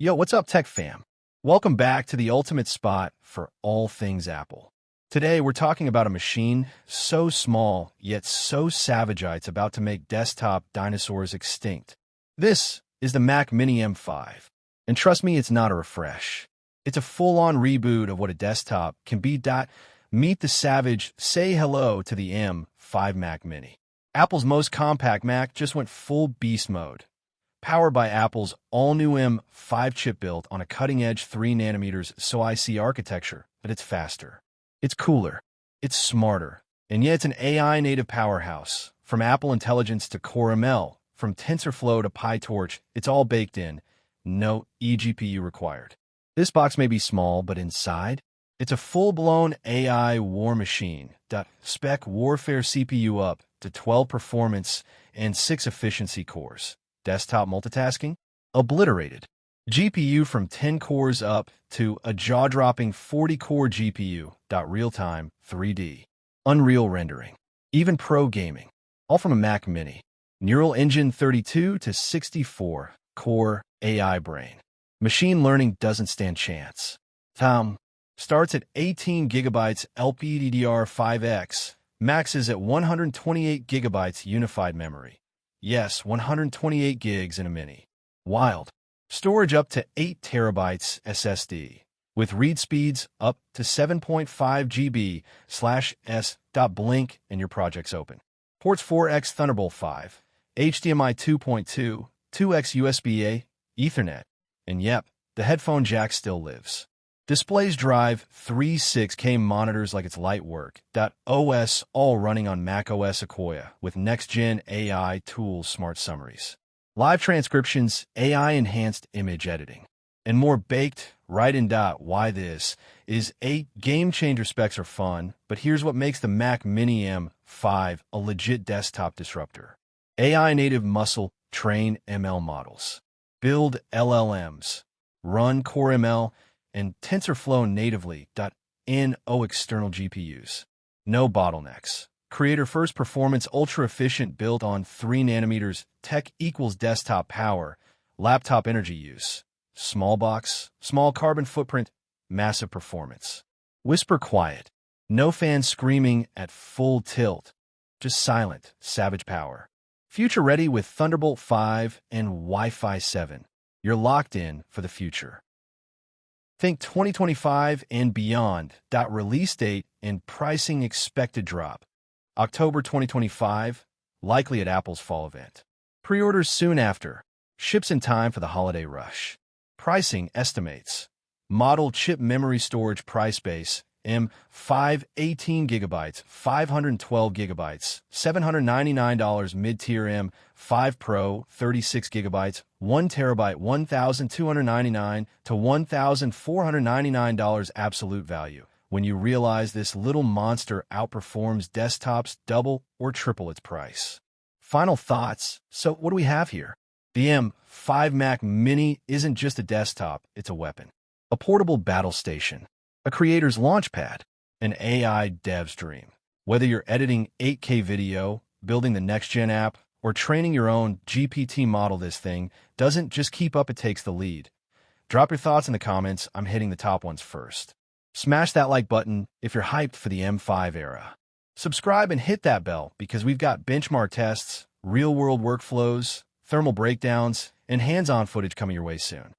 Yo, what's up, Tech Fam? Welcome back to the ultimate spot for all things Apple. Today, we're talking about a machine so small, yet so savage it's about to make desktop dinosaurs extinct. This is the Mac Mini M5. And trust me, it's not a refresh. It's a full-on reboot of what a desktop can be. Meet the savage, say hello to the M5 Mac Mini. Apple's most compact Mac just went full beast mode. Powered by Apple's all-new M5 chip built on a cutting-edge 3nm SoIC architecture, but it's faster. It's cooler. It's smarter. And yet it's an AI-native powerhouse. From Apple Intelligence to Core ML, from TensorFlow to PyTorch, it's all baked in. No eGPU required. This box may be small, but inside, it's a full-blown AI war machine. Spec Warfare CPU up to 12 performance and 6 efficiency cores. Desktop multitasking? Obliterated. GPU from 10 cores up to a jaw-dropping 40-core GPU. Real-time 3D. Unreal rendering. Even pro gaming. All from a Mac Mini. Neural Engine 32 to 64 core AI brain. Machine learning doesn't stand chance. TAM starts at 18 gigabytes LPDDR5X, maxes at 128 gigabytes unified memory. Yes, 128 gigs in a Mini. Wild. Storage up to 8 terabytes SSD, with read speeds up to 7.5 GB/s. Blink and your project's open. Ports 4x Thunderbolt 5, HDMI 2.2, 2x USB-A, Ethernet. And yep, the headphone jack still lives. Displays drive 3 6K monitors like it's light work. OS all running on macOS Sequoia with next-gen AI tools smart summaries. Live transcriptions, AI-enhanced image editing. And more baked right in. Why this is 8 game-changer. Specs are fun, but here's what makes the Mac Mini M5 a legit desktop disruptor. AI-native muscle train ML models. Build LLMs. Run Core ML and TensorFlow natively. No external GPUs. No bottlenecks. Creator-first performance, ultra-efficient, built on 3nm. Tech equals desktop power, laptop energy use. Small box, small carbon footprint, massive performance. Whisper quiet. No fans screaming at full tilt. Just silent, savage power. Future-ready with Thunderbolt 5 and Wi-Fi 7. You're locked in for the future. Think 2025 and beyond. Release date and pricing expected drop. October 2025, likely at Apple's fall event. Pre-orders soon after. Ships in time for the holiday rush. Pricing estimates. Model chip memory storage price base. M5 18 gigabytes, 512 gigabytes, $799. Mid-tier M5 Pro 36 gigabytes, 1 terabyte, $1,299 to $1,499 absolute value. When you realize this little monster outperforms desktops double or triple its price. Final thoughts. So what do we have here? The M5 Mac Mini isn't just a desktop, it's a weapon. A portable battle station. A creator's launchpad, an AI dev's dream. Whether you're editing 8K video, building the next-gen app, or training your own GPT model, this thing doesn't just keep up, it takes the lead. Drop your thoughts in the comments. I'm hitting the top ones first. Smash that like button if you're hyped for the M5 era. Subscribe and hit that bell because we've got benchmark tests, real-world workflows, thermal breakdowns, and hands-on footage coming your way soon.